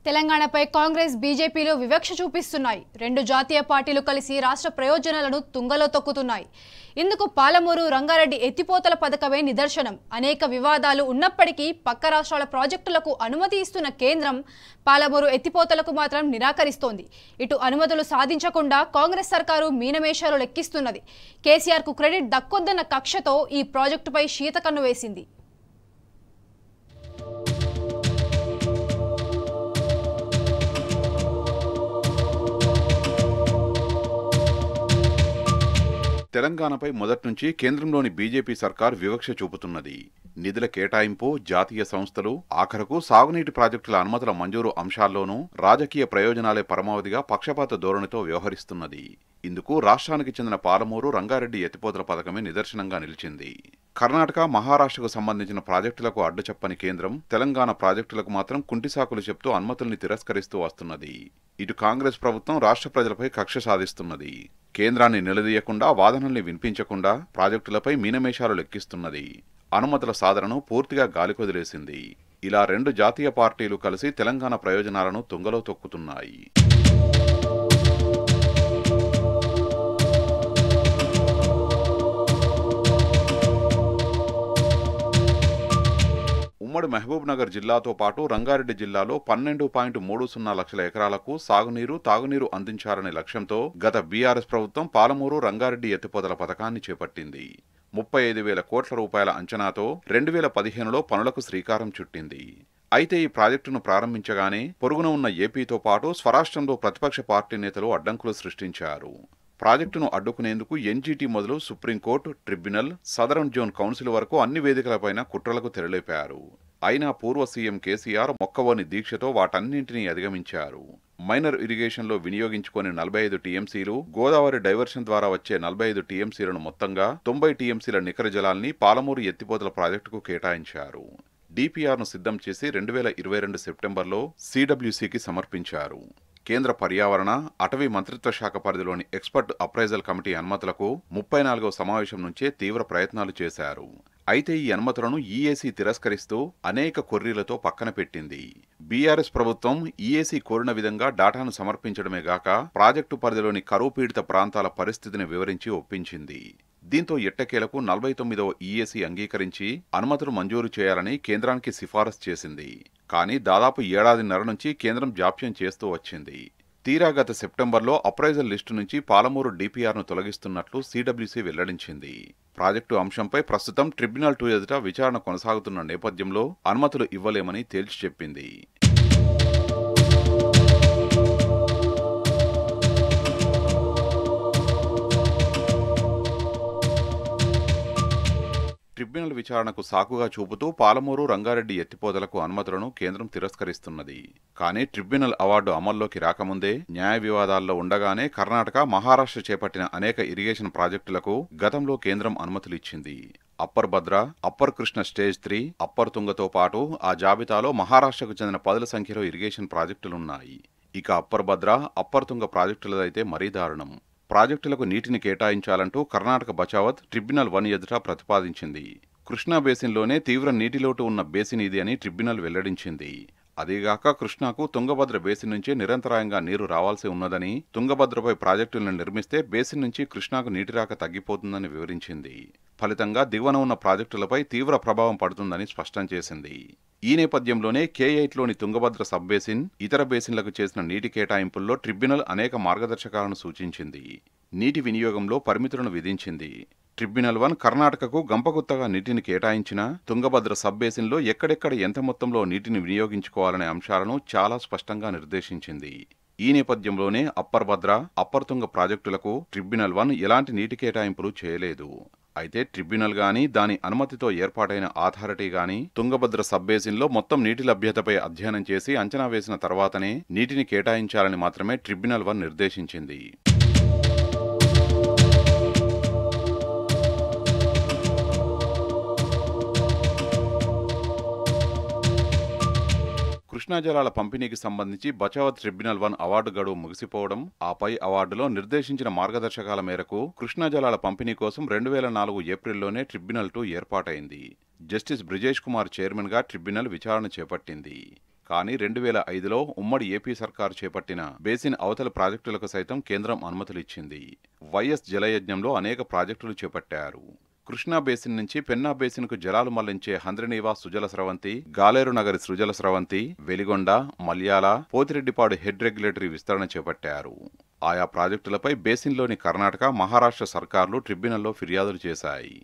తెలంగాణపై కాంగ్రెస్ బీజేపీలు వివక్ష చూపిస్తున్నాయి. రెండు జాతీయ పార్టీలు కలిసి రాష్ట్ర ప్రయోజనాలను తుంగలో తొక్కుతున్నాయి. ఇందుకు పాలమూరు రంగారెడ్డి ఎత్తిపోతల పథకమే నిదర్శనం. అనేక వివాదాలు ఉన్నప్పటికీ పక్క రాష్ట్రాల ప్రాజెక్టులకు అనుమతి ఇస్తున్న కేంద్రం పాలమూరు ఎత్తిపోతలకు మాత్రం నిరాకరిస్తోంది. ఇటు అనుమతులు సాధించకుండా కాంగ్రెస్ సర్కారు మీనమేషాలు లెక్కిస్తున్నది. కేసీఆర్ కు క్రెడిట్ దక్కొద్దన్న కక్షతో ఈ ప్రాజెక్టుపై శీతకన్ను వేసింది. తెలంగాణపై మొదటి నుంచి కేంద్రంలోని బీజేపీ సర్కార్ వివక్ష చూపుతున్నది. నిధుల కేటాయింపు, జాతీయ సంస్థలు, ఆఖరకు సాగునీటి ప్రాజెక్టుల అనుమతుల మంజూరు అంశాల్లోనూ రాజకీయ ప్రయోజనాలే పరమావధిగా పక్షపాత ధోరణితో వ్యవహరిస్తున్నది. ఇందుకు రాష్ట్రానికి చెందిన పాలమూరు రంగారెడ్డి ఎత్తిపోతల పథకమే నిదర్శనంగా నిలిచింది. కర్ణాటక, మహారాష్ట్రకు సంబంధించిన ప్రాజెక్టులకు అడ్డుచెప్పని కేంద్రం తెలంగాణ ప్రాజెక్టులకు మాత్రం కుంటిసాకులు చెప్తూ అనుమతుల్ని తిరస్కరిస్తూ వస్తున్నది. ఇటు కాంగ్రెస్ ప్రభుత్వం రాష్ట్ర ప్రజలపై కక్ష సాధిస్తున్నది. కేంద్రాన్ని నిలదీయకుండా, వాదనల్ని వినిపించకుండా ప్రాజెక్టులపై మీనమేషాలు లెక్కిస్తున్నది. అనుమతుల సాధనను పూర్తిగా గాలికొదిలేసింది. ఇలా రెండు జాతీయ పార్టీలు కలిసి తెలంగాణ ప్రయోజనాలను తుంగలో తొక్కుతున్నాయి. ఉమ్మడి మహబూబ్ నగర్ జిల్లాతో పాటు రంగారెడ్డి జిల్లాలో 12.30 లక్షల ఎకరాలకు సాగునీరు, తాగునీరు అందించాలనే లక్ష్యంతో గత బీఆర్ఎస్ ప్రభుత్వం పాలమూరు రంగారెడ్డి ఎత్తిపోతల పథకాన్ని చేపట్టింది. 35,000 కోట్ల రూపాయల అంచనాతో 2015లో పనులకు శ్రీకారం చుట్టింది. అయితే ఈ ప్రాజెక్టును ప్రారంభించగానే పొరుగున ఉన్న ఏపీతో పాటు స్వరాష్ట్రంలో ప్రతిపక్ష పార్టీ నేతలు అడ్డంకులు సృష్టించారు. ప్రాజెక్టును అడ్డుకునేందుకు ఎన్జీటీ మొదలు supreme court, tribunal, southern zone council వరకు అన్ని వేదికలపైన కుట్రలకు తెరలేపారు. అయినా పూర్వ సీఎం కేసీఆర్ మొక్కవోని దీక్షతో వాటన్నింటినీ అధిగమించారు. మైనర్ ఇరిగేషన్లో వినియోగించుకునే 45 టీఎంసీలు, గోదావరి డైవర్షన్ ద్వారా వచ్చే 45 టీఎంసీలను మొత్తంగా 90 టీఎంసీల నికర జలాల్ని పాలమూరు ఎత్తిపోతల ప్రాజెక్టుకు కేటాయించారు. డిపిఆర్ను సిద్ధం చేసి 2022 సెప్టెంబర్లో సిడబ్ల్యూసీకి సమర్పించారు. కేంద్ర పర్యావరణ, అటవీ మంత్రిత్వ శాఖ పరిధిలోని ఎక్స్పర్ట్ అప్రైజల్ కమిటీ అనుమతులకు 34వ సమావేశం నుంచే తీవ్ర ప్రయత్నాలు చేశారు. అయితే ఈ అనుమతులను ఈఏసీ తిరస్కరిస్తూ అనేక కొర్రీలతో పక్కన పెట్టింది. బీఆర్ఎస్ ప్రభుత్వం ఈఏసీ కోరిన విధంగా డాటాను సమర్పించడమే గాక ప్రాజెక్టు పరిధిలోని కరువు పీడిత ప్రాంతాల పరిస్థితిని వివరించి ఒప్పించింది. దీంతో ఎట్టకేలకు 49వ ఈఏసీ అంగీకరించి అనుమతులు మంజూరు చేయాలని కేంద్రానికి సిఫారసు చేసింది. కానీ దాదాపు ఏడాదిన్నర నుంచి కేంద్రం జాప్యం చేస్తూ వచ్చింది. తీరా గత సెప్టెంబర్లో అప్రైజల్ లిస్టు నుంచి పాలమూరు డిపిఆర్ను తొలగిస్తున్నట్లు సిడబ్ల్యూసీ వెల్లడించింది. ప్రాజెక్టు అంశంపై ప్రస్తుతం ట్రిబ్యునల్ 2 ఎదుట విచారణ కొనసాగుతున్న నేపథ్యంలో అనుమతులు ఇవ్వలేమని తేల్చి చెప్పింది. ట్రిబ్యునల్ విచారణకు సాకుగా చూపుతూ పాలమూరు రంగారెడ్డి ఎత్తిపోతలకు అనుమతులను కేంద్రం తిరస్కరిస్తున్నది. కానీ ట్రిబ్యునల్ అవార్డు అమల్లోకి రాకముందే, న్యాయ వివాదాల్లో ఉండగానే కర్ణాటక, మహారాష్ట్ర చేపట్టిన అనేక ఇరిగేషన్ ప్రాజెక్టులకు గతంలో కేంద్రం అనుమతులిచ్చింది. అప్పర్ భద్ర, అప్పర్ కృష్ణ స్టేజ్ 3, అప్పర్ తుంగతో పాటు ఆ జాబితాలో మహారాష్ట్రకు చెందిన 10ల సంఖ్యలో ఇరిగేషన్ ప్రాజెక్టులున్నాయి. ఇక అప్పర్ భద్ర, అప్పర్ తుంగ ప్రాజెక్టులదైతే మరీ దారుణం. ప్రాజెక్టులకు నీటిని కేటాయించాలంటూ కర్ణాటక బచావత్ ట్రిబ్యునల్ 1 ఎదుట ప్రతిపాదించింది. కృష్ణా బేసిన్లోనే తీవ్ర నీటిలోటు ఉన్న బేసిన్ ఇది అని ట్రిబ్యునల్ వెల్లడించింది. అదేగాక కృష్ణాకు తుంగభద్ర బేసిన్ నుంచే నిరంతరాయంగా నీరు రావాల్సి ఉన్నదని, తుంగభద్రపై ప్రాజెక్టులను నిర్మిస్తే బేసిన్ నుంచి కృష్ణాకు నీటి రాక తగ్గిపోతుందని వివరించింది. ఫలితంగా దిగువన ఉన్న ప్రాజెక్టులపై తీవ్ర ప్రభావం పడుతుందని స్పష్టం చేసింది. ఈ నేపథ్యంలోనే K8లోని తుంగభద్ర సబ్ బేసిన్, ఇతర బేసిన్లకు చేసిన నీటి కేటాయింపుల్లో ట్రిబ్యునల్ అనేక మార్గదర్శకాలను సూచించింది. నీటి వినియోగంలో పరిమితులను విధించింది. ట్రిబ్యునల్ 1 కర్ణాటకకు గంపగుత్తగా నీటిని కేటాయించిన తుంగభద్ర సబ్ బేసిన్లో ఎక్కడెక్కడ ఎంత మొత్తంలో నీటిని వినియోగించుకోవాలనే అంశాలను చాలా స్పష్టంగా నిర్దేశించింది. ఈ నేపథ్యంలోనే అప్పర్ భద్ర, అప్పర్ తుంగ ప్రాజెక్టులకు ట్రిబ్యునల్ 1 ఎలాంటి నీటి కేటాయింపులు చేయలేదు. అయితే ట్రిబ్యునల్ గాని, దాని అనుమతితో ఏర్పాటైన అథారిటీ గాని తుంగభద్ర సబ్ బేసిన్లో మొత్తం నీటి లభ్యతపై అధ్యయనం చేసి అంచనా వేసిన తర్వాతనే నీటిని కేటాయించాలని మాత్రమే ట్రిబ్యునల్ 1 నిర్దేశించింది. కృష్ణా జలాల పంపిణీకి సంబంధించి బచావత్ ట్రిబ్యునల్ 1 అవార్డు గడువు ముగిసిపోవడం, ఆపై అవార్డులో నిర్దేశించిన మార్గదర్శకాల మేరకు కృష్ణా జలాల పంపిణీ కోసం 2004 ఏప్రిల్లోనే ట్రిబ్యునల్ 2 ఏర్పాటైంది. జస్టిస్ బ్రిజేష్ కుమార్ చైర్మన్ గా ట్రిబ్యునల్ విచారణ చేపట్టింది. కానీ 2005లో ఉమ్మడి ఏపీ సర్కారు చేపట్టిన బేసిన్ అవతల ప్రాజెక్టులకు సైతం కేంద్రం అనుమతులిచ్చింది. వైఎస్ జలయజ్ఞంలో అనేక ప్రాజెక్టులు చేపట్టారు. కృష్ణా బేసిన్ నుంచి పెన్నా బేసిన్కు జలాలు మళ్లించే హంద్రినీవా సుజల స్రవంతి, గాలేరు నగరి సృజల స్రవంతి, వెలిగొండ, మల్యాల, పోతిరెడ్డిపాడు హెడ్ రెగ్యులేటరీ విస్తరణ చేపట్టారు. ఆయా ప్రాజెక్టులపై బేసిన్లోని కర్ణాటక, మహారాష్ట్ర సర్కార్లు ట్రిబ్యునల్లో ఫిర్యాదులు చేశాయి.